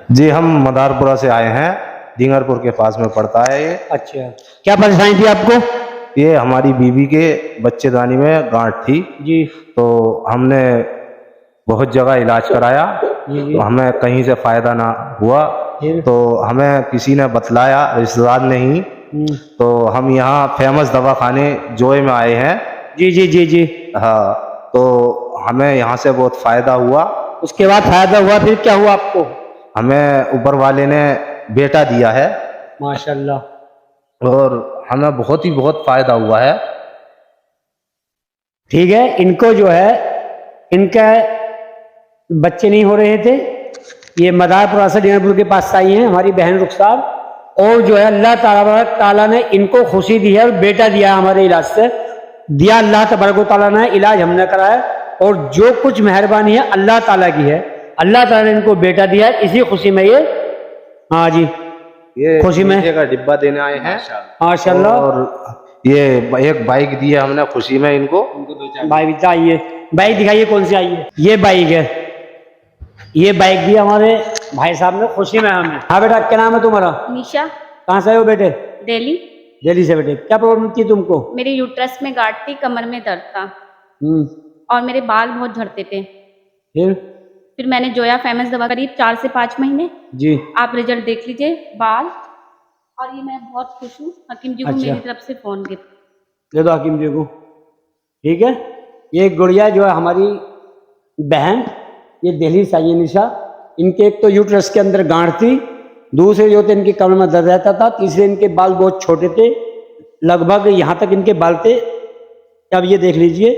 जी हम मदारपुरा से आए हैं, डींगरपुर के पास में पड़ता है ये। अच्छा, क्या परेशानी थी आपको? ये हमारी बीवी के बच्चेदानी में गांठ थी जी तो हमने बहुत जगह इलाज कराया जी तो हमें कहीं से फायदा ना हुआ। फिर? तो हमें किसी ने बतलाया, रिश्तेदार ने ही, तो हम यहाँ फेमस दवाखाने जोए में आए हैं। जी जी जी जी। हाँ, तो हमें यहाँ से बहुत फायदा हुआ। उसके बाद फायदा हुआ, फिर क्या हुआ आपको? हमें ऊपर वाले ने बेटा दिया है माशाल्लाह। और हमें बहुत फायदा हुआ है। ठीक है, इनको जो है इनका बच्चे नहीं हो रहे थे, ये मदारपुरा से डींगरपुर के पास आई हैं हमारी बहन रुखसार, और जो है अल्लाह ताला ने इनको खुशी दी है और बेटा दिया हमारे इलाज से दिया। अल्लाह तबारक व तआला ने इलाज हमने कराया और जो कुछ मेहरबानी है अल्लाह ताला की है। अल्लाह ताला ने इनको बेटा दिया है, इसी खुशी में ये, हाँ जी, ये खुशी में का डिब्बा देने आए हैं माशाल्लाह। और ये एक बाइक दी है हमने खुशी में इनको। बाइक चाहिए, बाइक दिखाइए कौन सी आई है। ये बाइक है, ये बाइक दी हमारे भाई साहब ने खुशी में हमें। हाँ बेटा, क्या नाम है तुम्हारा? निशा। कहाँ से हो बेटे? दिल्ली। दिल्ली से। बेटे क्या प्रॉब्लम थी तुमको? मेरे यूट्रस में गांठ थी, कमर में दर्द था और मेरे बाल बहुत झड़ते थे। फिर मैंने जोया फेमस दवा करीब 4 से 5 महीने जी। आप रिजल्ट देख लीजिए, बाल, और ये मैं बहुत खुश हूँ। हकीम जी को मेरी तरफ से फोन गिफ्ट दे दो हकीम जी को। ठीक है, ये गुड़िया जो है हमारी बहन, ये दिल्ली से आई है निशा। इनके एक तो यूट्रस के अंदर गांठ थी, दूसरे जो थे इनके कमर में दर्द रहता था, तीसरे इनके बाल बहुत छोटे थे, लगभग यहाँ तक इनके बाल थे। अब ये देख लीजिए।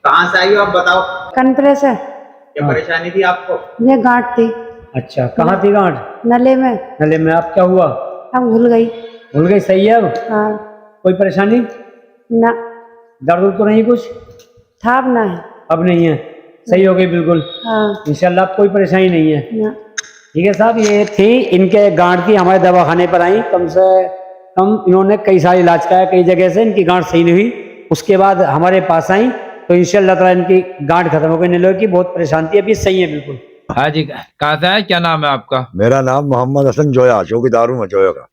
कहाँ से आई हो आप बताओ? कनपुरे से। क्या परेशानी थी आपको? ये गांठ थी। अच्छा, कहाँ थी गांठ? नले में। नले में। अब क्या हुआ? अब भूल गई। भूल गई, सही है अब? हाँ। कोई परेशानी? ना। दर्द तो नहीं कुछ? था, अब ना है। अब नहीं है, सही हो गई बिल्कुल। हाँ। इंशाल्लाह अब कोई परेशानी नहीं है ना। ठीक है साहब, ये थी इनके गांठ थी, हमारे दवाखाने पर आई। कम से कम इन्होंने कई सारे इलाज कराया, कई जगह से इनकी गांठ सही नहीं हुई। उसके बाद हमारे पास आई तो इंशाल्लाह ताला इनकी गांठ खत्म हो गई। नीलो की बहुत परेशानी थी, अभी सही है बिल्कुल। हाँ जी, कहाँ से है, क्या नाम है आपका? मेरा नाम मोहम्मद हसन जोया, चौकीदार हूँ जोया का,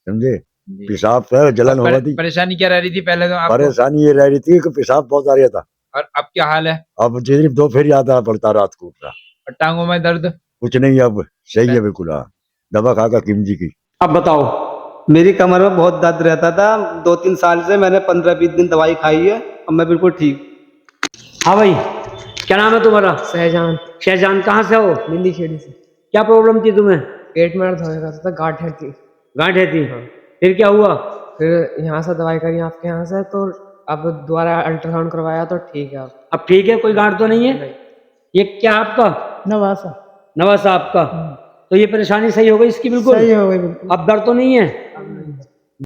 समझे। पेशाब पर जलन हो रही थी। परेशानी क्या रह रही थी पहले तो आपको? परेशानी ये रह रही थी कि पेशाब बहुत आ रहा था। और अब क्या हाल है? अब सिर्फ 2 फेर आता पड़ता रात को। और टांगों में दर्द? कुछ नहीं, अब सही है बिल्कुल। हाँ, दवा खा कर किम जी की। अब बताओ। मेरी कमर में बहुत दर्द रहता था, 2-3 साल से मैंने 15-20 दिन दवाई खाई है, अब मैं बिल्कुल ठीक। हाँ भाई, क्या नाम है तुम्हारा? शहजान। शहजान, कहाँ से हो? दिल्ली खेड़ी से। क्या प्रॉब्लम थी तुम्हें? पेट में दर्द हो रहा था, गांठ थी। गांठ थी? फिर क्या हुआ? फिर यहाँ से दवाई करी आपके यहाँ से, तो अब दोबारा अल्ट्रासाउंड करवाया तो ठीक है। अब ठीक है, कोई गांठ तो नहीं है? नहीं। ये क्या आपका? नवासा। नवासा आपका? तो ये परेशानी सही हो गई इसकी बिल्कुल? सही हो गई बिल्कुल। अब दर्द तो नहीं है?